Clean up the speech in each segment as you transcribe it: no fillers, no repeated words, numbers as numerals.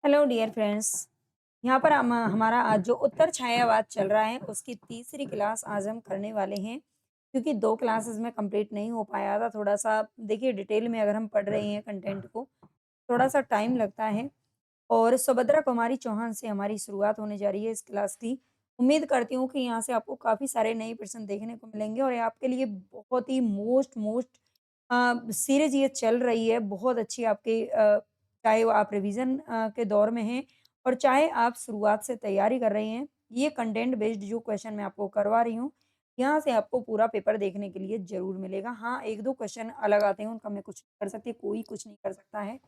Hello dear friends. यहाँ पर हम हमारा आज जो उत्तर छायावाद चल रहा है उसकी तीसरी क्लास आज हम करने वाले हैं। क्योंकि 2 क्लासेस में कंप्लीट नहीं हो पाया था, थोड़ा-सा देखिए डिटेल में अगर हम पढ़ रहे हैं कंटेंट को, थोड़ा-सा टाइम लगता है। और सुभद्रा कुमारी चौहान से हमारी शुरुआत होने जा रही है इस क्लास की। उम्मीद करती हूँ कि यहाँ से आपको काफ़ी सारे नए प्रश्न देखने को मिलेंगे और ये आपके लिए बहुत ही मोस्ट मोस्ट सीरीज़ ये चल रही है, बहुत अच्छी आपके चाहे वो आप रिवीजन के दौर में हैं और चाहे आप शुरुआत से तैयारी कर रहे हैं, ये कंटेंट बेस्ड जो क्वेश्चन मैं आपको करवा रही हूँ, यहाँ से आपको पूरा पेपर देखने के लिए ज़रूर मिलेगा। हाँ, 1-2 क्वेश्चन अलग आते हैं, उनका मैं कुछ नहीं कर सकती, कोई कुछ नहीं कर सकता है।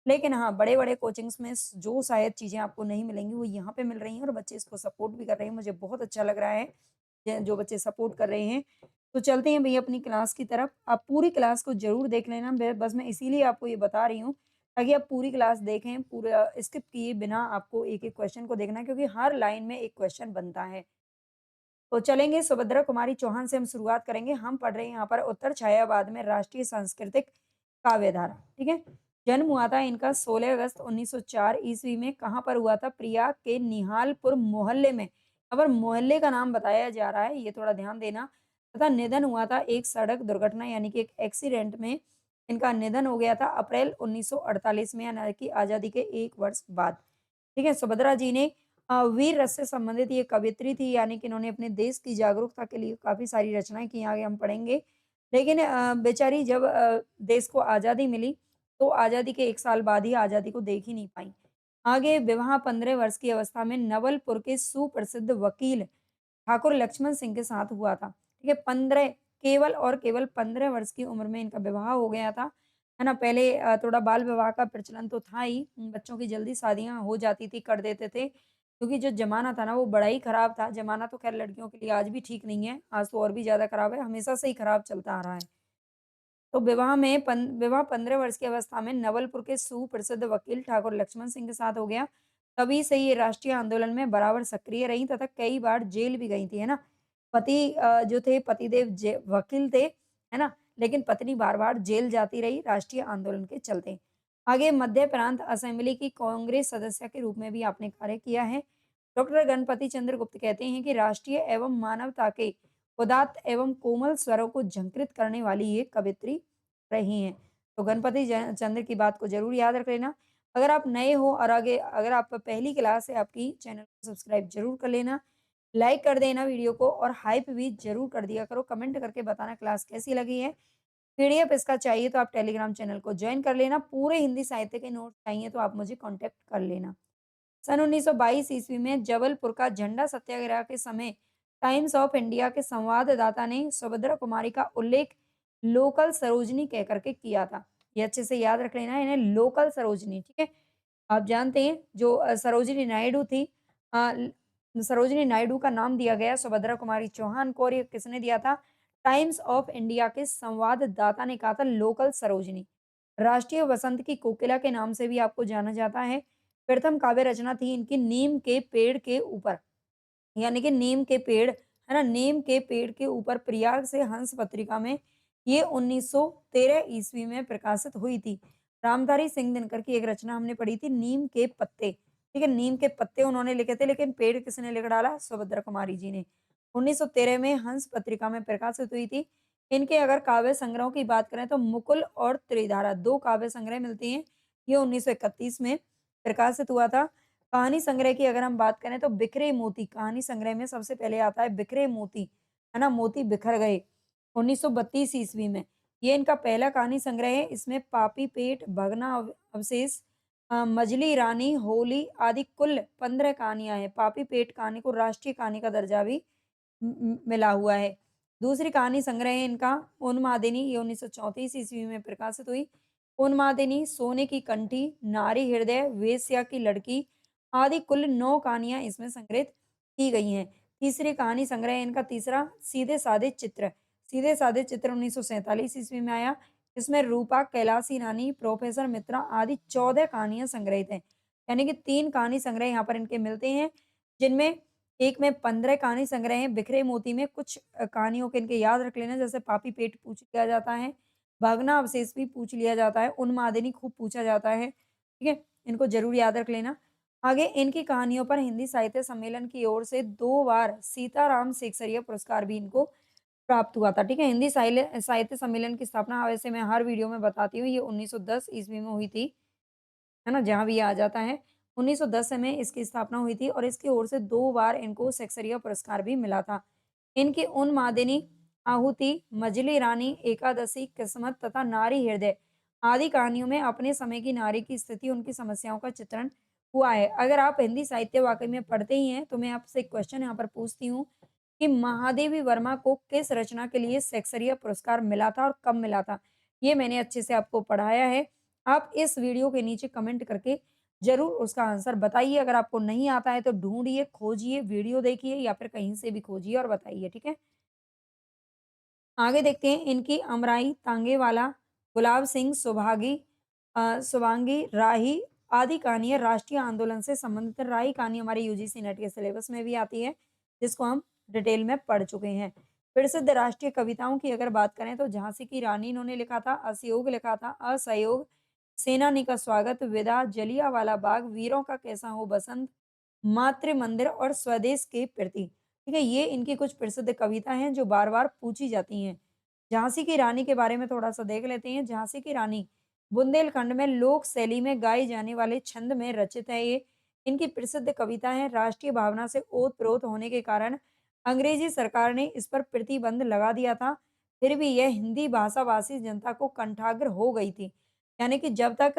लेकिन हाँ, बड़े-बड़े कोचिंग्स में स जो शायद चीज़ें आपको नहीं मिलेंगी, वो यहाँ पे मिल रही हैं और बच्चे इसको सपोर्ट भी कर रहे हैं, मुझे बहुत अच्छा लग रहा है, जो बच्चे सपोर्ट कर रहे हैं। तो चलते हैं भैया अपनी क्लास की तरफ। आप पूरी क्लास को ज़रूर देख लेना, बस मैं इसीलिए आपको ये बता रही हूँ, ताकि आप पूरी क्लास देखें, पूरा स्किप किए बिना आपको एक-एक क्वेश्चन को देखना है, क्योंकि हर लाइन में एक क्वेश्चन बनता है। तो चलेंगे सुभद्रा कुमारी चौहान से हम शुरुआत करेंगे। हम पढ़ रहे हैं यहाँ पर उत्तर छायावाद में राष्ट्रीय सांस्कृतिक काव्यधारा, ठीक है? जन्म हुआ था इनका 16 अगस्त 1904 ईस्वी में। कहाँ पर हुआ था? प्रयाग के निहालपुर मोहल्ले में। यहाँ पर मोहल्ले का नाम बताया जा रहा है, ये थोड़ा ध्यान देना। तथा निधन हुआ था एक सड़क दुर्घटना यानी कि एक एक्सीडेंट में इनका निधन हो गया था अप्रैल 1948 में, यानी कि आज़ादी के 1 वर्ष बाद। ठीक है? सुभद्रा जी ने वीर रस से संबंधित ये कवियत्री थी, यानी कि इन्होंने अपने देश की जागरूकता के लिए काफ़ी सारी रचनाएँ की, आगे हम पढ़ेंगे। लेकिन बेचारी जब देश को आज़ादी मिली, तो आज़ादी के 1 साल बाद ही आज़ादी को देख ही नहीं पाईं। आगे विवाह 15 वर्ष की अवस्था में नवलपुर के सुप्रसिद्ध वकील ठाकुर लक्ष्मण सिंह के साथ हुआ था। ठीक है? 15 केवल और केवल 15 वर्ष की उम्र में इनका विवाह हो गया था। है ना? पहले थोड़ा बाल विवाह का प्रचलन तो था ही, बच्चों की जल्दी शादियाँ हो जाती थी, कर देते थे। क्योंकि जो ज़माना था ना वो बड़ा ही खराब था। ज़माना तो ख़ैर लड़कियों के लिए आज भी ठीक नहीं है, आज तो और भी ज़्यादा खराब है, हमेशा से ही खराब चलता आ रहा है। तो विवाह 15 वर्ष की अवस्था में नवलपुर के सुप्रसिद्ध वकील ठाकुर लक्ष्मण सिंह के साथ हो गया। तभी से ये राष्ट्रीय आंदोलन में बराबर सक्रिय रहीं तथा कई बार जेल भी गई थी, है ना? पति जो थे पतिदेव वकील थे, है ना? लेकिन पत्नी बार-बार जेल जाती रही राष्ट्रीय आंदोलन के चलते। आगे मध्य प्रांत असेंबली की कांग्रेस सदस्य के रूप में भी आपने कार्य किया है। डॉक्टर गणपति चंद्र गुप्त कहते हैं कि राष्ट्रीय एवं मानवता के उदात्त एवं कोमल स्वरों को झंकृत करने वाली ये कवियत्री रही हैं। तो गणपति चंद्र की बात को ज़रूर याद रख लेना। अगर आप नए हो और आगे अगर आप पहली क्लास है आपकी, चैनल को सब्सक्राइब ज़रूर कर लेना, लाइक कर देना वीडियो को और हाइप भी ज़रूर कर दिया करो। कमेंट करके बताना क्लास कैसी लगी है। पीडीएफ इसका चाहिए तो आप टेलीग्राम चैनल को जॉइन कर लेना। पूरे हिंदी साहित्य के नोट्स चाहिए तो आप मुझे कॉन्टैक्ट कर लेना। सन 1922 ईस्वी में जबलपुर का झंडा सत्याग्रह के समय टाइम्स ऑफ इंडिया के संवाददाता ने सुभद्रा कुमारी का उल्लेख लोकल सरोजनी कह करके किया था। ये अच्छे से याद रख लेना है, इन्हें लोकल सरोजनी, ठीक है? आप जानते हैं जो सरोजिनी नायडू थी, अ, सरोजिनी नायडू का नाम दिया गया सुभद्रा कुमारी चौहान को, और ये किसने दिया था? टाइम्स ऑफ इंडिया के संवाददाता ने कहा था लोकल सरोजिनी। राष्ट्रीय वसंत की कोकिला के नाम से भी आपको जाना जाता है। प्रथम काव्य रचना थी इनकी नीम के पेड़ के ऊपर, यानी कि नीम के पेड़, है ना? नीम के पेड़ के ऊपर प्रयाग से हंस पत्रिका में ये 1913 ईस्वी में प्रकाशित हुई थी। रामधारी सिंह दिनकर की एक रचना हमने पढ़ी थी नीम के पत्ते, ठीक है? नीम के पत्ते उन्होंने लिखे थे, लेकिन पेड़ किसने लिख डाला? सुभद्रा कुमारी जी ने। 1913 में हंस पत्रिका में प्रकाशित हुई थी। इनके अगर काव्य संग्रहों की बात करें तो मुकुल और त्रिधारा 2 काव्य संग्रह मिलती हैं। ये 1931 में प्रकाशित हुआ था। कहानी संग्रह की अगर हम बात करें तो बिखरे मोती कहानी संग्रह में सबसे पहले आता है बिखरे मोती, है ना? मोती बिखर गए 1932 ईस्वी में। ये इनका पहला कहानी संग्रह है। इसमें पापी पेट, भगना अवशेष, मजली रानी, होली आदि कुल 15 कहानियाँ हैं। पापी पेट कहानी को राष्ट्रीय कहानी का दर्जा भी मिला हुआ है। दूसरी कहानी संग्रह है इनका उन्मादिनी, ये 1934 ईस्वी में प्रकाशित हुई। उन्मादिनी, सोने की कंठी, नारी हृदय, वेश्या की लड़की आदि कुल 9 कहानियाँ इसमें संग्रहित की गई हैं। तीसरी कहानी संग्रह है इनका तीसरा सीधे साधे चित्र। सीधे साधे चित्र 1947 ईस्वी में आया। इसमें रूपा, कैलासी रानी, प्रोफेसर मित्रा आदि 14 कहानियाँ संग्रहित हैं। यानी कि 3 कहानी संग्रह यहाँ पर इनके मिलते हैं, जिनमें एक में 15 कहानी संग्रह हैं। बिखरे मोती में कुछ कहानियों के इनके याद रख लेना, जैसे पापी पेट पूछ लिया जाता है, भागना अवशेष भी पूछ लिया जाता है, उन्मादिनी खूब पूछा जाता है। ठीक है? इनको ज़रूर याद रख लेना। आगे इनकी कहानियों पर हिंदी साहित्य सम्मेलन की ओर से 2 बार सीताराम सेकसरिया पुरस्कार भी इनको प्राप्त हुआ था, ठीक है? हिंदी साहित्य सम्मेलन की स्थापना वैसे मैं हर वीडियो में बताती हूँ, ये 1910 ईस्वी में हुई थी, है ना? जहाँ भी ये आ जाता है। 1910 में इसकी स्थापना हुई थी और इसकी ओर से 2 बार इनको सेक्सरिया पुरस्कार भी मिला था। इनकी उन्मादिनी, आहुति, मजली रानी, एकादशी, किस्मत तथा नारी हृदय आदि कहानियों में अपने समय की नारी की स्थिति, उनकी समस्याओं का चित्रण हुआ है। अगर आप हिंदी साहित्य वाक़ई में पढ़ते ही हैं, तो मैं आपसे एक क्वेश्चन यहाँ पर पूछती हूँ कि महादेवी वर्मा को किस रचना के लिए सेक्सरिया पुरस्कार मिला था और कब मिला था? ये मैंने अच्छे से आपको पढ़ाया है। आप इस वीडियो के नीचे कमेंट करके ज़रूर उसका आंसर बताइए। अगर आपको नहीं आता है तो ढूँढिए, खोजिए, वीडियो देखिए या फिर कहीं से भी खोजिए और बताइए, ठीक है? आगे देखते हैं इनकी अमराई, तांगेवाला, गुलाब सिंह, शुभांगी, राही आदि कहानियाँ राष्ट्रीय आंदोलन से संबंधित है। राही कहानी हमारे यूजीसी नेट के सिलेबस में भी आती है, जिसको हम डिटेल में पढ़ चुके हैं। प्रसिद्ध राष्ट्रीय कविताओं की अगर बात करें तो झांसी की रानी इन्होंने लिखा था, असहयोग लिखा था, असहयोग, सेनानी का स्वागत, विदा, जलियांवाला बाग, वीरों का कैसा हो बसंत, मातृ मंदिर और स्वदेश के प्रति। ठीक है, ये इनकी कुछ प्रसिद्ध कविता हैं जो बार-बार पूछी जाती हैं। झांसी की रानी के बारे में थोड़ा-सा देख लेते हैं। झांसी की रानी बुंदेलखंड में लोक शैली में गाए जाने वाले छंद में रचित है ये। इनकी प्रसिद्ध कविता है। राष्ट्रीय भावना से ओत-प्रोत होने के कारण अंग्रेजी सरकार ने इस पर प्रतिबंध लगा दिया था। फिर भी यह हिंदी भाषा-भाषी जनता को कंठाग्र हो गई थी। यानी कि जब तक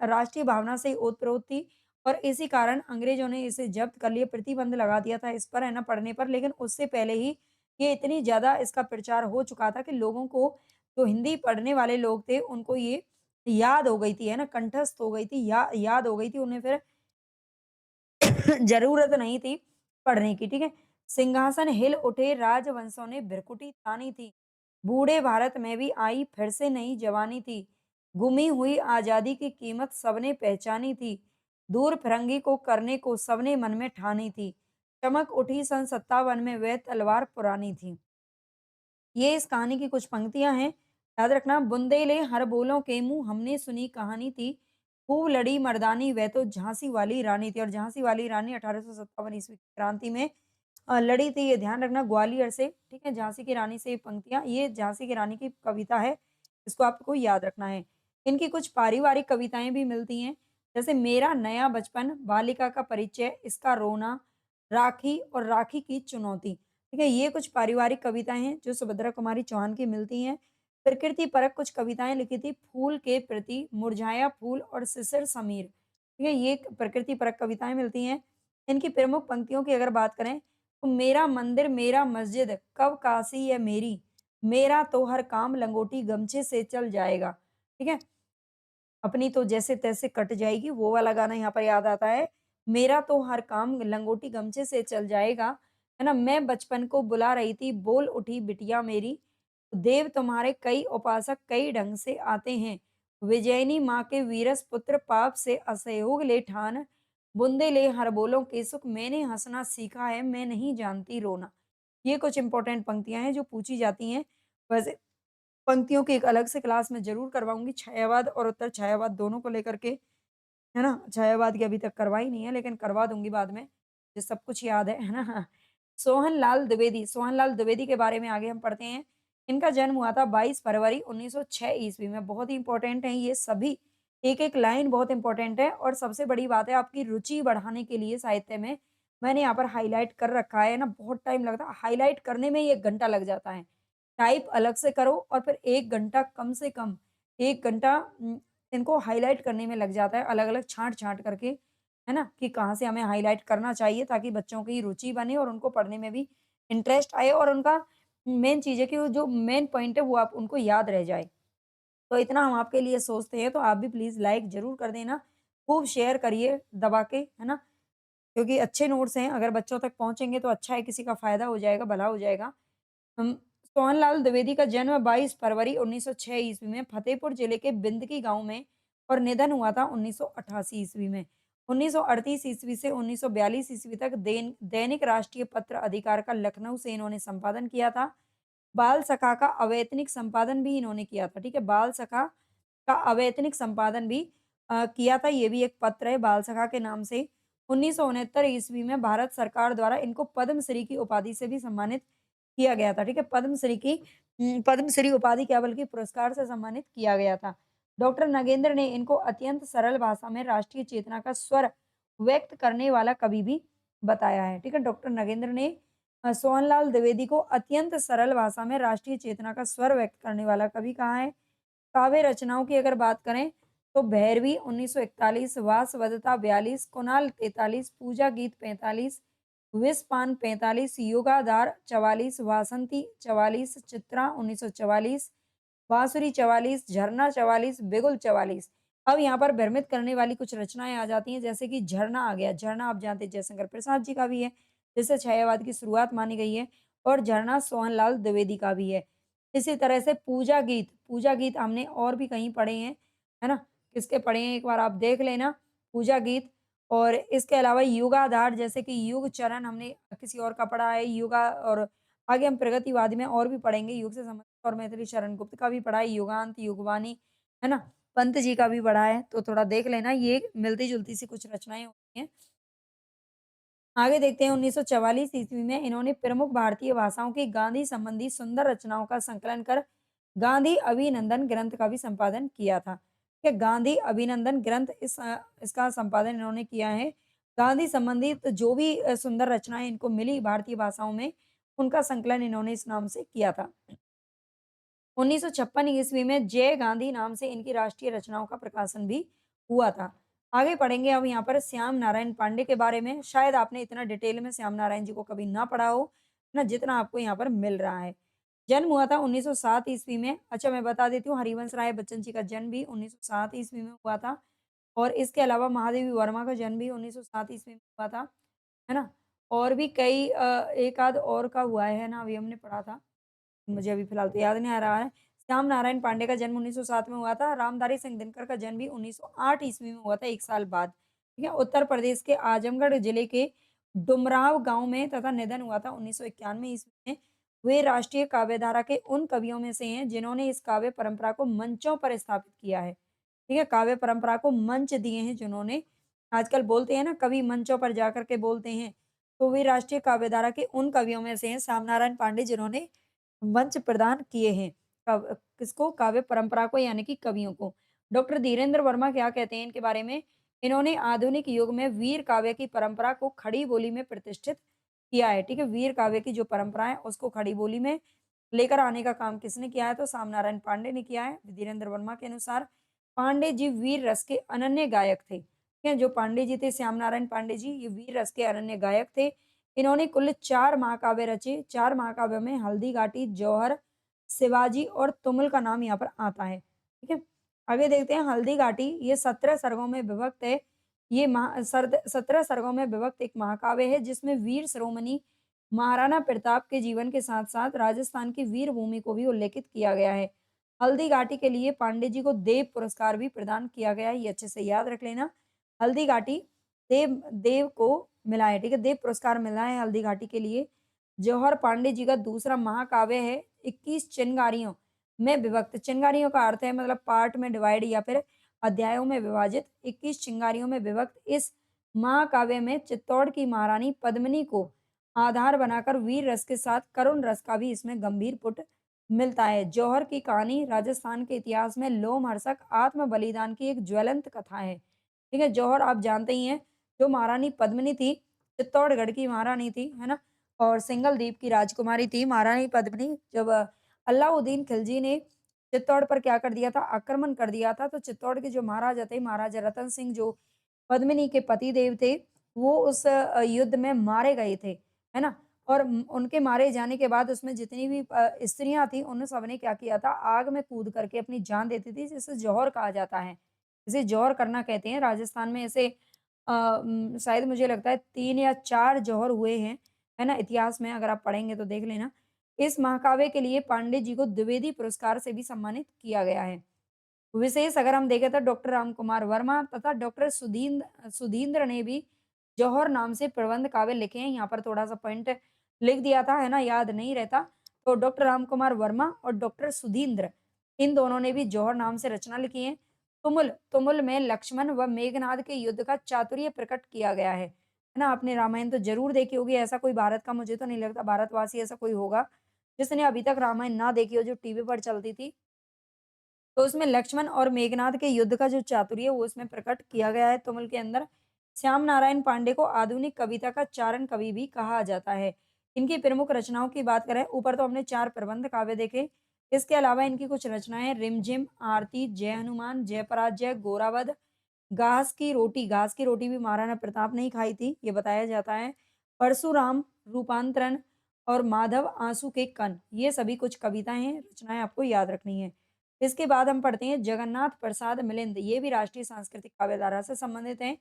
राष्ट्रीय भावना से ओत-प्रोत थी और इसी कारण अंग्रेज़ों ने इसे जब्त कर लिया, प्रतिबंध लगा दिया था इस पर, है ना, पढ़ने पर। लेकिन उससे पहले ही ये इतनी ज़्यादा इसका प्रचार हो चुका था कि लोगों को, जो हिंदी पढ़ने वाले लोग थे, उनको ये याद हो गई थी, है ना, कंठस्थ हो गई थी, याद हो गई थी, उन्हें फिर ज़रूरत नहीं थी पढ़ने की, ठीक है? सिंहासन हिल उठे, राजवंशों ने भ्रिकुटी तानी थी। बूढ़े भारत में भी आई फिर से नई जवानी थी। गुमी हुई आज़ादी की कीमत सबने पहचानी थी। दूर फिरंगी को करने को सबने मन में ठानी थी। चमक उठी सन 57 में वह तलवार पुरानी थी। ये इस कहानी की कुछ पंक्तियाँ हैं, याद रखना। बुंदेले हर बोलों के मुँह हमने सुनी कहानी थी, खूब लड़ी मर्दानी वह तो झांसी वाली रानी थी। और झांसी वाली रानी 1857 ईस्वी की क्रांति में लड़ी थी, ये ध्यान रखना, ग्वालियर से, ठीक है? झांसी की रानी से ये पंक्तियाँ, ये झांसी की रानी की कविता है, इसको आपको याद रखना है। इनकी कुछ पारिवारिक कविताएँ भी मिलती हैं, जैसे मेरा नया बचपन, बालिका का परिचय, इसका रोना, राखी और राखी की चुनौती। ठीक है, ये कुछ पारिवारिक कविताएँ हैं जो सुभद्रा कुमारी चौहान की मिलती हैं। प्रकृति परक कुछ कविताएँ लिखी थी, फूल के प्रति, मुरझाया फूल और सिसिर समीर। ठीक है, ये प्रकृति परक कविताएँ मिलती हैं। इनकी प्रमुख पंक्तियों की अगर बात करें तो मेरा मंदिर मेरा मस्जिद, कब काशी है मेरी, मेरा तो हर काम लंगोटी गमछे से चल जाएगा। ठीक है? अपनी तो जैसे-तैसे कट जाएगी, वो वाला गाना यहाँ पर याद आता है। मेरा तो हर काम लंगोटी गमछे से चल जाएगा, है ना? मैं बचपन को बुला रही थी, बोल उठी बिटिया मेरी, देव तुम्हारे कई उपासक कई ढंग से आते हैं। विजयिनी माँ के वीरस पुत्र पाप से असहयोग ले ठान, बूंदे ले हर बोलों के सुख मैंने हँसना सीखा है, मैं नहीं जानती रोना। ये कुछ इम्पोर्टेंट पंक्तियाँ हैं जो पूछी जाती हैं। वैसे पंक्तियों की एक अलग से क्लास मैं ज़रूर करवाऊँगी, छायावाद और उत्तर छायावाद दोनों को लेकर के, है ना? छायावाद की अभी तक करवाई नहीं है, लेकिन करवा दूँगी बाद में, मुझे सब कुछ याद है ना? सोहन लाल द्विवेदी के बारे में आगे हम पढ़ते हैं। इनका जन्म हुआ था 22 फरवरी 1906 ईस्वी में, बहुत ही इम्पोर्टेंट हैं ये सभी, एक-एक लाइन बहुत इम्पोर्टेंट है। और सबसे बड़ी बात है, आपकी रुचि बढ़ाने के लिए साहित्य में, मैंने यहाँ पर हाइलाइट कर रखा है ना, बहुत टाइम लगता है, हाइलाइट करने में ही 1 घंटा लग जाता है। टाइप अलग से करो और फिर 1 घंटा, कम से कम 1 घंटा इनको हाइलाइट करने में लग जाता है, अलग-अलग छाँट-छाँट करके, है ना? कि कहाँ से हमें हाइलाइट करना चाहिए ताकि बच्चों की रुचि बने और उनको पढ़ने में भी इंटरेस्ट आए और उनका मेन चीज़ है कि वो जो मेन पॉइंट है वो आप उनको याद रह जाए। तो इतना हम आपके लिए सोचते हैं, तो आप भी प्लीज़ लाइक ज़रूर कर देना, खूब शेयर करिए दबा के, है ना? क्योंकि अच्छे नोट्स हैं, अगर बच्चों तक पहुँचेंगे तो अच्छा है, किसी का फ़ायदा हो जाएगा, भला हो जाएगा। हम सोहनलाल द्विवेदी का जन्म 22 फरवरी 1906 ईस्वी में फतेहपुर जिले के बिंदकी गाँव में और निधन हुआ था 1988 ईस्वी में। 1938 ईस्वी से 1942 ईस्वी तक दैनिक राष्ट्रीय पत्र अधिकार का लखनऊ से इन्होंने संपादन किया था। बाल सखा का अवैतनिक संपादन भी इन्होंने किया था, ठीक है? बाल सखा का अवैतनिक संपादन भी किया था, ये भी एक पत्र है बाल सखा के नाम से। 1969 ईस्वी में भारत सरकार द्वारा इनको पद्मश्री की उपाधि से भी सम्मानित किया गया था, ठीक है? पद्मश्री उपाधि क्या बल्कि पुरस्कार से सम्मानित किया गया था। डॉक्टर नगेंद्र ने इनको अत्यंत सरल भाषा में राष्ट्रीय चेतना का स्वर व्यक्त करने वाला कवि भी बताया है, ठीक है? डॉक्टर नगेंद्र ने सोहनलाल द्विवेदी को अत्यंत सरल भाषा में राष्ट्रीय चेतना का स्वर व्यक्त करने वाला कवि कहा है। काव्य रचनाओं की अगर बात करें तो भैरवी 1941, वासवदत्ता 42, कुणाल 43, पूजा गीत 45, विषपान 45, योगाधार 44, वासंती 44, चित्रा 1944, बांसुरी 44, झरना 44, बिगुल 44। अब यहाँ पर भ्रमित करने वाली कुछ रचनाएं आ जाती हैं जैसे कि झरना आ गया। झरना आप जानते हैं जयशंकर प्रसाद जी का भी है, जिसे छायावाद की शुरुआत मानी गई है और झरना सोहनलाल द्विवेदी का भी है। इसी तरह से पूजा गीत हमने और भी कहीं पढ़े हैं, है ना? किसके पढ़े हैं एक बार आप देख लेना, पूजा गीत। और इसके अलावा युगाधार जैसे कि युग चरण हमने किसी और का पढ़ा है, युगा और आगे हम प्रगतिवाद में और भी पढ़ेंगे, युग से संबंधित और मैथिली शरण गुप्त का भी पढ़ा है, युगांत, युगवाणी, है ना? पंत जी का भी पढ़ा है, तो थोड़ा देख लेना, ये मिलती-जुलती सी कुछ रचनाएँ होती हैं। आगे देखते हैं 1944 ईस्वी में इन्होंने प्रमुख भारतीय भाषाओं की गांधी संबंधी सुंदर रचनाओं का संकलन कर गांधी अभिनंदन ग्रंथ का भी संपादन किया था। ठीक है, गांधी अभिनंदन ग्रंथ इसका संपादन इन्होंने किया है। गांधी संबंधित जो भी सुंदर रचनाएं इनको मिली भारतीय भाषाओं में, उनका संकलन इन्होंने इस नाम से किया था। 1956 ईस्वी में जय गांधी नाम से इनकी राष्ट्रीय रचनाओं का प्रकाशन भी हुआ था। आगे पढ़ेंगे अब यहाँ पर श्याम नारायण पांडे के बारे में। शायद आपने इतना डिटेल में श्याम नारायण जी को कभी ना पढ़ा हो, ना जितना आपको यहाँ पर मिल रहा है। जन्म हुआ था 1907 ईस्वी में। अच्छा मैं बता देती हूँ हरिवंश राय बच्चन जी का जन्म भी 1907 ईस्वी में हुआ था और इसके अलावा महादेवी वर्मा का जन्म भी 1907 ईस्वी में हुआ था, है ना? और भी कई एक आध और का हुआ है ना, अभी हमने पढ़ा था। मुझे अभी फिलहाल तो याद नहीं आ रहा है। श्याम नारायण पांडे का जन्म 1907 में हुआ था। रामधारी सिंह दिनकर का जन्म भी 1908 ईस्वी में हुआ था, 1 साल बाद। ठीक है? उत्तर प्रदेश के आजमगढ़ जिले के डुमराव गाँव में तथा निधन हुआ था 1991 ईस्वी में। वे राष्ट्रीय काव्य धारा के उन कवियों में से हैं जिन्होंने इस काव्य परंपरा को मंचों पर स्थापित किया है। ठीक है? काव्य परंपरा को मंच दिए हैं जिन्होंने। आजकल बोलते हैं ना कवि मंचों पर जाकर के बोलते हैं, तो वे राष्ट्रीय काव्य धारा के उन कवियों में से हैं श्याम नारायण पांडे जिन्होंने मंच प्रदान किए हैं। किसको? काव्य परंपरा को यानी कि कवियों को। डॉक्टर धीरेन्द्र वर्मा क्या कहते हैं इनके बारे में? इन्होंने आधुनिक युग में वीर काव्य की परंपरा को खड़ी बोली में प्रतिष्ठित किया है, ठीक है? वीर काव्य की जो परंपरा है उसको खड़ी बोली में लेकर आने का काम किसने किया है? तो श्याम नारायण पांडे ने किया है। धीरेन्द्र वर्मा के अनुसार पांडे जी वीर रस के अनन्य गायक थे। ठीक है? जो पांडे जी थे श्याम नारायण पांडे जी ये वीर रस के अनन्य गायक थे। इन्होंने कुल 4 महाकाव्य रचे। 4 महाकाव्यों में हल्दी घाटी, जौहर, शिवाजी और तुमुल का नाम यहाँ पर आता है। ठीक है? आगे देखते हैं हल्दी घाटी ये 17 सर्गों में विभक्त है। ये 17 सर्गों में विभक्त एक महाकाव्य है जिसमें वीर शिरोमणि महाराणा प्रताप के जीवन के साथ-साथ राजस्थान की वीर भूमि को भी उल्लेखित किया गया है। हल्दी घाटी के लिए पांडे जी को देव पुरस्कार भी प्रदान किया गया है, ये अच्छे से याद रख लेना। हल्दी घाटी देव देव को मिला है, ठीक है? देव पुरस्कार मिला है हल्दी घाटी के लिए। जौहर पांडे जी का दूसरा महाकाव्य है 21 चिनगारियों में विभक्त। चिनगारियों का अर्थ है मतलब पार्ट में डिवाइड या फिर अध्यायों में विभाजित 21 चिंगारियों में विभक्त इस महाकाव्य में चित्तौड़ की महारानी पद्मिनी को आधार बनाकर वीर रस के साथ करुण रस का भी इसमें गंभीर पुट मिलता है। जौहर की कहानी राजस्थान के इतिहास में लोमहर्षक आत्म बलिदान की एक ज्वलंत कथा है। ठीक है? जौहर आप जानते ही हैं, जो महारानी पद्मिनी थी, चित्तौड़गढ़ की महारानी थी, है ना? और सिंघल द्वीप की राजकुमारी थी महारानी पद्मिनी। जब अलाउद्दीन खिलजी ने चित्तौड़ पर क्या कर दिया था, आक्रमण कर दिया था, तो चित्तौड़ के जो महाराजा थे, महाराजा रतन सिंह जो पद्मिनी के पतिदेव थे, वो उस युद्ध में मारे गए थे, है ना? और उनके मारे जाने के बाद उसमें जितनी भी स्त्रियाँ थी, उन सबने क्या किया था, आग में कूद करके अपनी जान देती थी, जिसे जौहर कहा जाता है। इसे जौहर करना कहते हैं। राजस्थान में ऐसे शायद मुझे लगता है 3 या 4 जौहर हुए हैं, है ना? इतिहास में अगर आप पढ़ेंगे तो देख लेना। इस महाकाव्य के लिए पांडे जी को द्विवेदी पुरस्कार से भी सम्मानित किया गया है। विशेष अगर हम देखें तो डॉक्टर रामकुमार वर्मा तथा डॉक्टर सुधींद्र ने भी जौहर नाम से प्रबंध काव्य लिखे हैं। यहाँ पर थोड़ा-सा पॉइंट लिख दिया था, है ना? याद नहीं रहता। तो डॉक्टर रामकुमार वर्मा और डॉक्टर सुधींद्र, इन दोनों ने भी जौहर नाम से रचना लिखी है। तुमुल, तुमुल में लक्ष्मण व मेघनाद के युद्ध का चातुर्य प्रकट किया गया है। है ना? आपने रामायण तो ज़रूर देखी होगी, ऐसा कोई भारत का मुझे तो नहीं लगता भारतवासी ऐसा कोई होगा, जिसने अभी तक रामायण ना देखी हो जो टीवी पर चलती थी। तो उसमें लक्ष्मण और मेघनाद के युद्ध का जो चातुर्य है वो उसमें प्रकट किया गया है तुमुल के अंदर। श्याम नारायण पांडे को आधुनिक कविता का चारण कवि भी कहा जाता है। इनकी प्रमुख रचनाओं की बात करें, ऊपर तो हमने 4 प्रबंध काव्य देखे। इसके अलावा इनकी कुछ रचनाएँ रिमझिम, आरती, जय हनुमान, जय पराजय, गोरावध, घास की रोटी भी महाराणा प्रताप ने ही खाई थी, ये बताया जाता है। परशुराम, रूपांतरण और माधव आंसू के कण, ये सभी कुछ कविताएँ हैं, रचनाएँ आपको याद रखनी है। इसके बाद हम पढ़ते हैं जगन्नाथ प्रसाद मिलिंद, ये भी राष्ट्रीय सांस्कृतिक काव्यधारा से संबंधित हैं।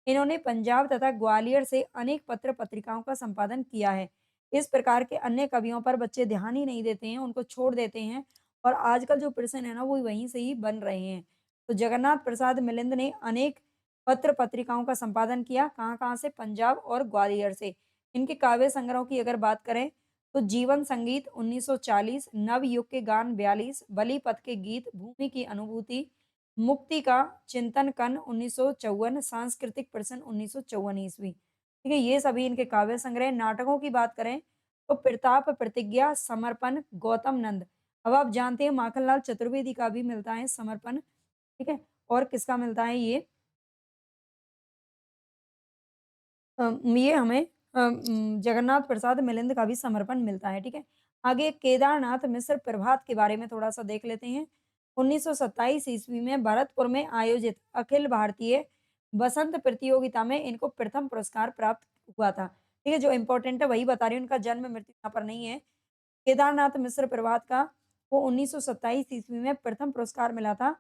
इन्होंने पंजाब तथा ग्वालियर से अनेक पत्र पत्रिकाओं का संपादन किया है। इस प्रकार के अन्य कवियों पर बच्चे ध्यान ही नहीं देते हैं, उनको छोड़ देते हैं और आजकल जो प्रश्न है ना वो वहीं से ही बन रहे हैं। तो जगन्नाथ प्रसाद मिलिंद ने अनेक पत्र पत्रिकाओं का संपादन किया, कहाँ-कहाँ से? पंजाब और ग्वालियर से। इनके काव्य संग्रहों की अगर बात करें तो जीवन संगीत 1940, नवयुग के गान 42, बलि पथ के गीत, भूमि की अनुभूति, मुक्ति का चिंतन कन 1954, सांस्कृतिक प्रश्न 1954 ईस्वी। ठीक है, ये सभी इनके काव्य संग्रह। नाटकों की बात करें तो प्रताप प्रतिज्ञा, समर्पण, गौतम नंद। अब आप जानते हैं माखनलाल चतुर्वेदी का भी मिलता है समर्पण, ठीक है? और किसका मिलता है ये? ये हमें जगन्नाथ प्रसाद मिलिंद का भी समर्पण मिलता है, ठीक है? आगे केदारनाथ मिस्र प्रभात के बारे में थोड़ा-सा देख लेते हैं। 1927 ईस्वी में भरतपुर में आयोजित अखिल भारतीय बसंत प्रतियोगिता में इनको प्रथम पुरस्कार प्राप्त हुआ था। ठीक है, जो इम्पोर्टेंट है वही बता रही हूँ, इनका जन्म मृत्यु यहाँ पर नहीं है। केदारनाथ मिस्र प्रभात का वो 1927 ईस्वी में प्रथम पुरस्कार मिला था।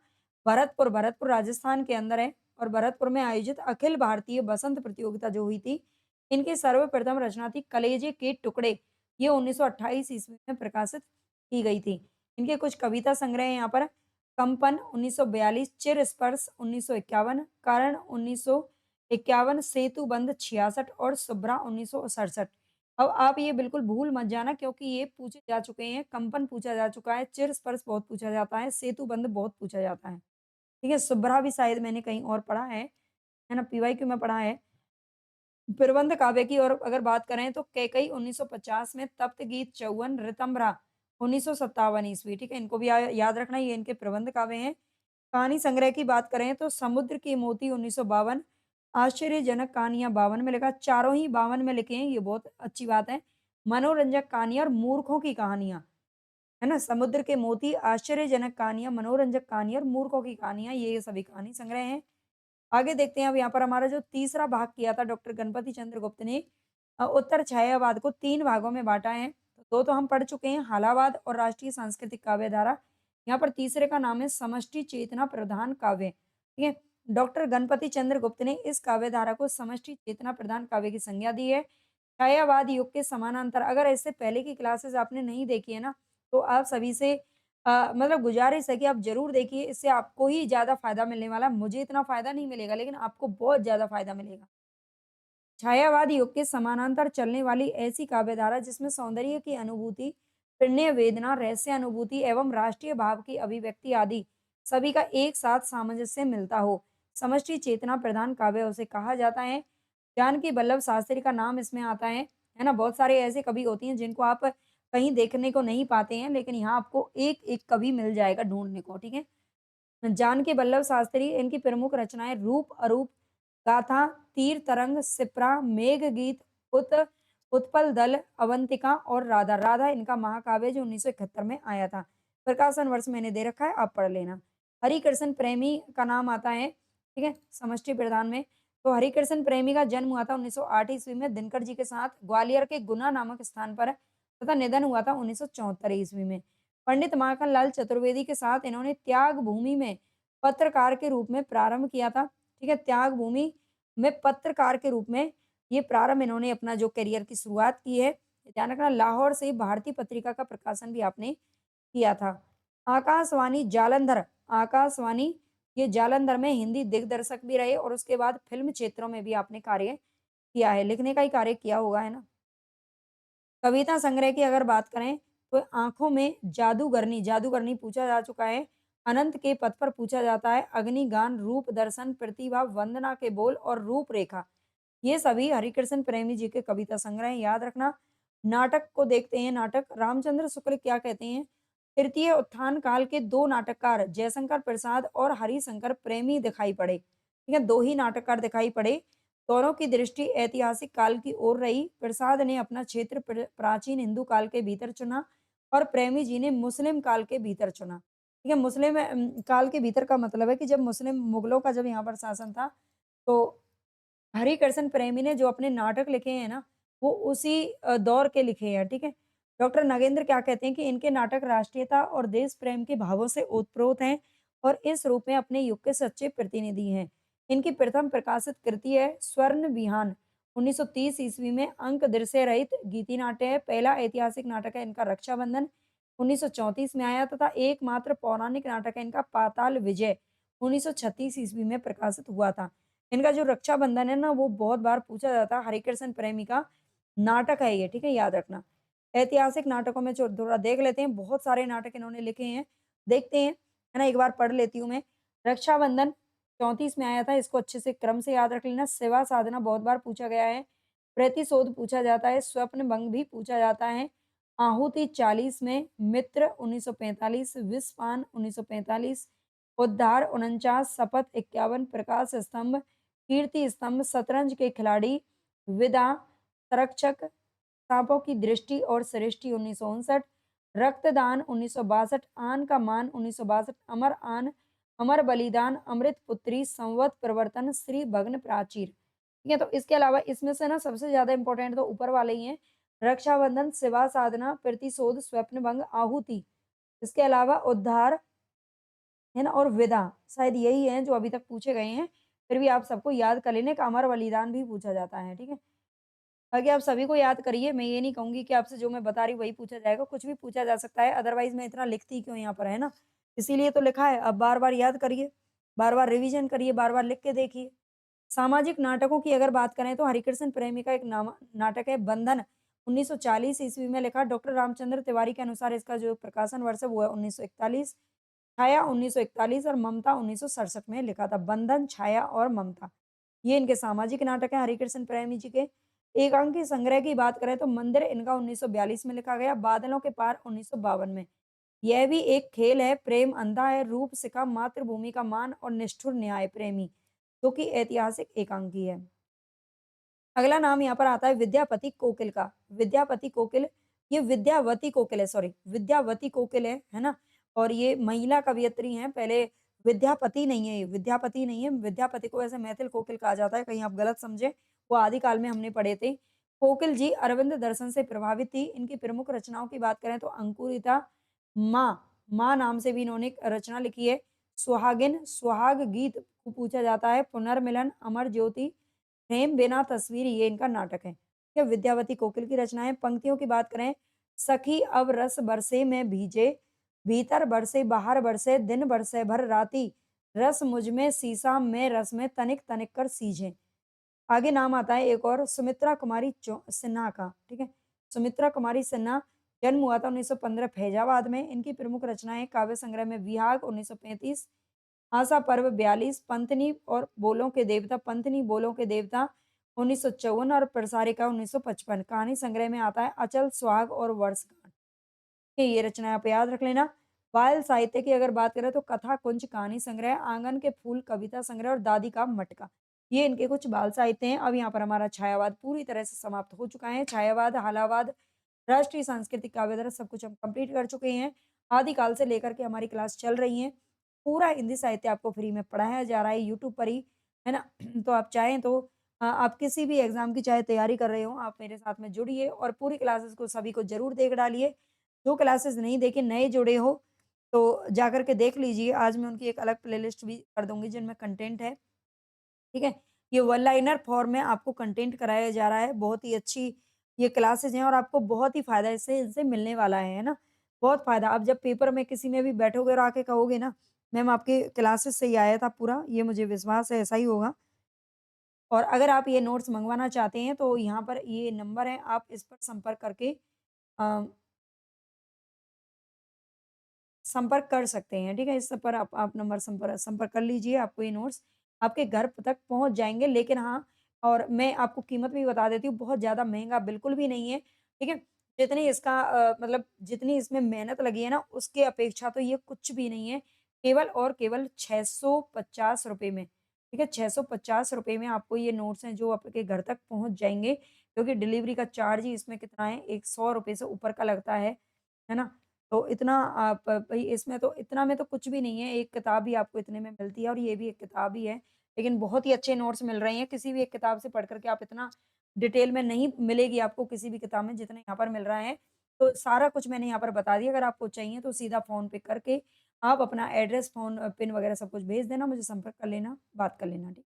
भरतपुर राजस्थान के अंदर है और भरतपुर में आयोजित अखिल भारतीय बसंत प्रतियोगिता जो हुई थी, इनकी सर्वप्रथम रचना थी कलेजे के टुकड़े। ये 1928 ईस्वी में प्रकाशित की गई थी। इनके कुछ कविता संग्रह हैं यहाँ पर। कंपन 1942, चिर स्पर्श 1951, कर्ण 1951, सेतुबंध 66 और शुभ्रा 1967। अब आप ये बिल्कुल भूल मत जाना क्योंकि ये पूछे जा चुके हैं, कंपन पूछा जा चुका है, चिर स्पर्श बहुत पूछा जाता है, सेतुबंध बहुत पूछा जाता है। ठीक है, शुभ्रा भी शायद मैंने कहीं और पढ़ा है ना? पीवाईक्यू में पढ़ा है। प्रबंध काव्य की और अगर बात करें तो कैकई 1950 में, तप्त गीत 54, ऋतंभरा 1957 ईस्वी, ठीक है? इनको भी याद रखना, ये इनके प्रबंध काव्य हैं। कहानी संग्रह की बात करें तो समुद्र की मोती 1952, आश्चर्यजनक कहानियाँ 52 में लिखा, चारों ही 52 में लिखे हैं, ये बहुत अच्छी बात है। मनोरंजक कहानियाँ और मूर्खों की कहानियाँ, है ना? समुद्र के मोती, आश्चर्यजनक कहानियाँ, मनोरंजक कहानियाँ और मूर्खों की कहानियाँ, ये सभी कहानी संग्रह हैं। आगे देखते हैं अब यहाँ पर हमारा जो तीसरा भाग किया था डॉक्टर गणपति चंद्र गुप्त ने, उत्तर छायावाद को 3 भागों में बाँटा है। 2 तो हम पढ़ चुके हैं, हालावाद और राष्ट्रीय सांस्कृतिक काव्य धारा। यहाँ पर तीसरे का नाम है समष्टि चेतना प्रधान काव्य, ठीक है? डॉक्टर गणपति चंद्र गुप्त ने इस काव्य धारा को समष्टि चेतना प्रधान काव्य की संज्ञा दी है। छायावाद युग के समानांतर, अगर इससे पहले की क्लासेस आपने नहीं देखी है ना, तो आप सभी से मतलब गुज़ारिश है कि आप ज़रूर देखिए, इससे आपको ही ज़्यादा फ़ायदा मिलने वाला है। मुझे इतना फ़ायदा नहीं मिलेगा, लेकिन आपको बहुत ज़्यादा फ़ायदा मिलेगा। छायावाद युग के समानांतर चलने वाली ऐसी काव्यधारा जिसमें सौंदर्य की अनुभूति, प्रणय वेदना, रहस्य अनुभूति एवं राष्ट्रीय भाव की अभिव्यक्ति आदि सभी का एक साथ सामंजस्य मिलता हो, समष्टि चेतना प्रधान काव्य उसे कहा जाता है। जानकी वल्लभ शास्त्री का नाम इसमें आता है ना? बहुत सारे ऐसे कवि होती हैं जिनको आप कहीं देखने को नहीं पाते हैं, लेकिन यहाँ आपको एक-एक कवि मिल जाएगा ढूँढने को, ठीक है? जानकी वल्लभ शास्त्री, इनकी प्रमुख रचनाएँ रूप अरूप, गाथा, तीर तरंग, शिप्रा, मेघ गीत, उत उत्पल दल, अवंतिका और राधा। राधा इनका महाकाव्य जो 1971 में आया था। प्रकाशन वर्ष मैंने दे रखा है, आप पढ़ लेना। हरिकृष्ण प्रेमी का नाम आता है, ठीक है? समष्टि प्रधान में। तो हरिकृष्ण प्रेमी का जन्म हुआ था 1908 ईस्वी में दिनकर जी के साथ ग्वालियर के गुना नामक स्थान पर तथा निधन हुआ था 1974 ईस्वी में। पंडित माखनलाल चतुर्वेदी के साथ इन्होंने त्याग भूमि में पत्रकार के रूप में प्रारंभ किया था। ठीक है, त्याग भूमि में पत्रकार के रूप में ये प्रारंभ इन्होंने अपना जो करियर की शुरुआत की है। ध्यान रखना, लाहौर से भारतीय पत्रिका का प्रकाशन भी आपने किया था। आकाशवाणी जालंधर, आकाशवाणी ये जालंधर में हिंदी दिग्दर्शक भी रहे और उसके बाद फ़िल्म क्षेत्रों में भी आपने कार्य किया है, लिखने का ही कार्य किया होगा, है ना? कविता संग्रह की अगर बात करें तो आँखों में जादूगरनी, जादूगरनी पूछा जा चुका है। अनंत के पथ पर पूछा जाता है, अग्निगान, रूप दर्शन, प्रतिभा, वंदना के बोल और रूपरेखा। ये सभी हरिकृष्ण प्रेमी जी के कविता संग्रह हैं, याद रखना। नाटक को देखते हैं, नाटक रामचंद्र शुक्ल क्या कहते हैं? तृतीय उत्थान काल के 2 नाटककार जयशंकर प्रसाद और हरिशंकर प्रेमी दिखाई पड़े। ठीक है, 2 ही नाटककार दिखाई पड़े। दोनों की दृष्टि ऐतिहासिक काल की ओर रही। प्रसाद ने अपना क्षेत्र प्राचीन हिंदू काल के भीतर चुना और प्रेमी जी ने मुस्लिम काल के भीतर चुना। ठीक है, मुस्लिम काल के भीतर का मतलब है कि जब मुस्लिम मुगलों का जब यहाँ पर शासन था, तो हरिकृष्ण प्रेमी ने जो अपने नाटक लिखे हैं ना, वो उसी दौर के लिखे हैं, ठीक है? डॉक्टर नगेंद्र क्या कहते हैं कि इनके नाटक राष्ट्रीयता और देश प्रेम के भावों से ओतप्रोत हैं और इस रूप में अपने युग के सच्चे प्रतिनिधि हैं। इनकी प्रथम प्रकाशित कृति है स्वर्ण विहान, 1930 ईस्वी में अंक दृश्य रहित गीति नाट्य है। पहला ऐतिहासिक नाटक है इनका रक्षाबंधन, 1934 में आया तथा एकमात्र पौराणिक नाटक है इनका पाताल विजय, 1936 ईस्वी में प्रकाशित हुआ था। इनका जो रक्षाबंधन है ना, वो बहुत बार पूछा जाता है, हरिकृष्ण प्रेमी का नाटक है ये, ठीक है? याद रखना। ऐतिहासिक नाटकों में जो थोड़ा देख लेते हैं, बहुत सारे नाटक इन्होंने लिखे हैं, देखते हैं, है ना? एक बार पढ़ लेती हूँ मैं। रक्षाबंधन 34 में आया था, इसको अच्छे से क्रम से याद रख लेना। सेवा साधना बहुत बार पूछा गया है, प्रतिशोध पूछा जाता है, स्वप्न भंग भी पूछा जाता है, आहुति 40 में, मित्र 1945, विषपान 1945, उद्धार 49, शपथ 51, प्रकाश स्तंभ, कीर्ति स्तंभ, शतरंज के खिलाड़ी, विदा, संरक्षक, सांपों की दृष्टि और सृष्टि 1959, रक्तदान 1962, आन का मान 1962, अमर आन, अमर बलिदान, अमृत पुत्री, संवत प्रवर्तन, श्री भग्न प्राचीर। ठीक है, तो इसके अलावा इसमें से ना सबसे ज्यादा इंपॉर्टेंट तो ऊपर वाले ही हैं, रक्षाबंधन, सेवा साधना, प्रतिशोध, स्वप्न भंग, आहुति। इसके अलावा उद्धार, है ना, और विदा, शायद यही हैं जो अभी तक पूछे गए हैं। फिर भी आप सबको याद कर लेना, एक अमर बलिदान भी पूछा जाता है, ठीक है? बाकी आप सभी को याद करिए, मैं ये नहीं कहूँगी कि आपसे जो मैं बता रही हूँ वही पूछा जाएगा, कुछ भी पूछा जा सकता है, अदरवाइज़ मैं इतना लिखती क्यों यहाँ पर, है ना? इसीलिए तो लिखा है, अब बार-बार याद करिए, बार-बार रिवीजन करिए, बार-बार लिख के देखिए। सामाजिक नाटकों की अगर बात करें तो हरिकृष्ण प्रेमी का एक नाटक है बंधन, 1940 ईस्वी में लिखा। डॉक्टर रामचंद्र तिवारी के अनुसार इसका जो प्रकाशन वर्ष है वो है 1941, छाया 1941 और ममता 1967 में लिखा था। बंधन, छाया और ममता, ये इनके सामाजिक नाटक हैं हरिकृष्ण प्रेमी जी के। एकांकी संग्रह की बात करें तो मंदिर इनका 1942 में लिखा गया, बादलों के पार 1952 में। यह भी एक खेल है, प्रेम अंधा है, रूप सिखा, मातृभूमि का मान और निष्ठुर न्याय प्रेमी, जो कि ऐतिहासिक एकांकी है। अगला नाम यहाँ पर आता है विद्यापति कोकिल का। विद्यापति कोकिल, ये विद्यावती कोकिल है, सॉरी, विद्यावती कोकिल है ना? और ये महिला कवयित्री हैं, पहले विद्यापति नहीं है ये, विद्यापति नहीं है, विद्यापति को ऐसे मैथिल कोकिल कहा जाता है, कहीं आप गलत समझे, वो आदिकाल में हमने पढ़े थे। कोकिल जी अरविंद दर्शन से प्रभावित थी। इनकी प्रमुख रचनाओं की बात करें तो अंकुरिता, माँ, माँ नाम से भी इन्होंने एक रचना लिखी है। सुहागिन, सुहाग गीत को पूछा जाता है, पुनर्मिलन, अमर ज्योति, प्रेम बिना तस्वीर, ये इनका नाटक है। ठीक है, विद्यावती कोकिल की रचनाएँ। पंक्तियों की बात करें, सखी अब रस बरसे में भीजे, भीतर बरसे बाहर बरसे, दिन बरसे भर राती, रस मुझ में सीसा मैं रस में तनिक तनिक कर सींचे। आगे नाम आता है एक और, सुमित्रा कुमारी सिन्हा का, ठीक है? सुमित्रा कुमारी सिन्हा, जन्म हुआ था 1915 फैजाबाद में। इनकी प्रमुख रचनाएँ काव्य संग्रह में विहाग 1935, आशा पर्व 42, पंथनी और बोलों के देवता, पंथनी बोलों के देवता 1954 और प्रसारिका 1955। कहानी संग्रह में आता है अचल सुहाग और वर्षगांठ। ये रचनाएँ आप याद रख लेना। बाल साहित्य की अगर बात करें तो कथा कुंज, कहानी संग्रह, आंगन के फूल, कविता संग्रह और दादी का मटका, ये इनके कुछ बाल साहित्य हैं। अब यहाँ पर हमारा छायावाद पूरी तरह से समाप्त हो चुका है। छायावाद, हालावाद, राष्ट्रीय सांस्कृतिक काव्यधारा सब कुछ हम कंप्लीट कर चुके हैं। आदिकाल से लेकर के हमारी क्लास चल रही है। पूरा हिंदी साहित्य आपको फ्री में पढ़ाया जा रहा है यूट्यूब पर ही, है ना? तो आप चाहें तो आप किसी भी एग्ज़ाम की चाहे तैयारी कर रहे हो, आप मेरे साथ में जुड़िए और पूरी क्लासेस को सभी को ज़रूर देख डालिए। जो क्लासेस नहीं देखे, नए जुड़े हो, तो जाकर के देख लीजिए। आज मैं उनकी एक अलग प्लेलिस्ट भी कर दूँगी जिनमें कंटेंट है, ठीक है? ये वन लाइनर फॉर्म में आपको कंटेंट कराया जा रहा है। बहुत ही अच्छी ये क्लासेस हैं और आपको बहुत ही फ़ायदा इससे इनसे मिलने वाला है ना? बहुत फ़ायदा। आप जब पेपर में किसी में भी बैठोगे और आके कहोगे ना, मैम आपके क्लासेस से ही आया था पूरा, ये मुझे विश्वास है ऐसा ही होगा। और अगर आप ये नोट्स मँगवाना चाहते हैं तो यहाँ पर ये नंबर है, आप इस पर संपर्क करके अ संपर्क कर सकते हैं, ठीक है? इस पर आप नंबर संपर्क कर लीजिए, आपको ये नोट्स आपके घर तक पहुँच जाएँगे। लेकिन हाँ, और मैं आपको कीमत भी बता देती हूँ, बहुत ज़्यादा महँगा बिल्कुल भी नहीं है, ठीक है? जितनी इसका मतलब जितनी इसमें मेहनत लगी है ना, उसके अपेक्षा तो ये कुछ भी नहीं है। केवल और केवल ₹650 में, ठीक है? ₹650 में आपको ये नोट्स हैं जो आपके घर तक पहुँच जाएँगे, क्योंकि डिलीवरी का चार्ज ही इसमें कितना है, एक ₹100 से ऊपर का लगता है ना? तो इतना आप भई इसमें तो इतना में तो कुछ भी नहीं है, एक किताब ही आपको इतने में मिलती है और ये भी एक किताब ही है। लेकिन बहुत ही अच्छे नोट्स मिल रहे हैं, किसी भी एक किताब से पढ़ कर के आप इतना डिटेल में नहीं मिलेगी आपको किसी भी किताब में जितना यहाँ पर मिल रहा है। तो सारा कुछ मैंने यहाँ पर बता दिया, अगर आपको चाहिए तो सीधा फ़ोन पे करके आप अपना एड्रेस, फ़ोन पिन वगैरह सब कुछ भेज देना, मुझे संपर्क कर लेना, बात कर लेना। ठीक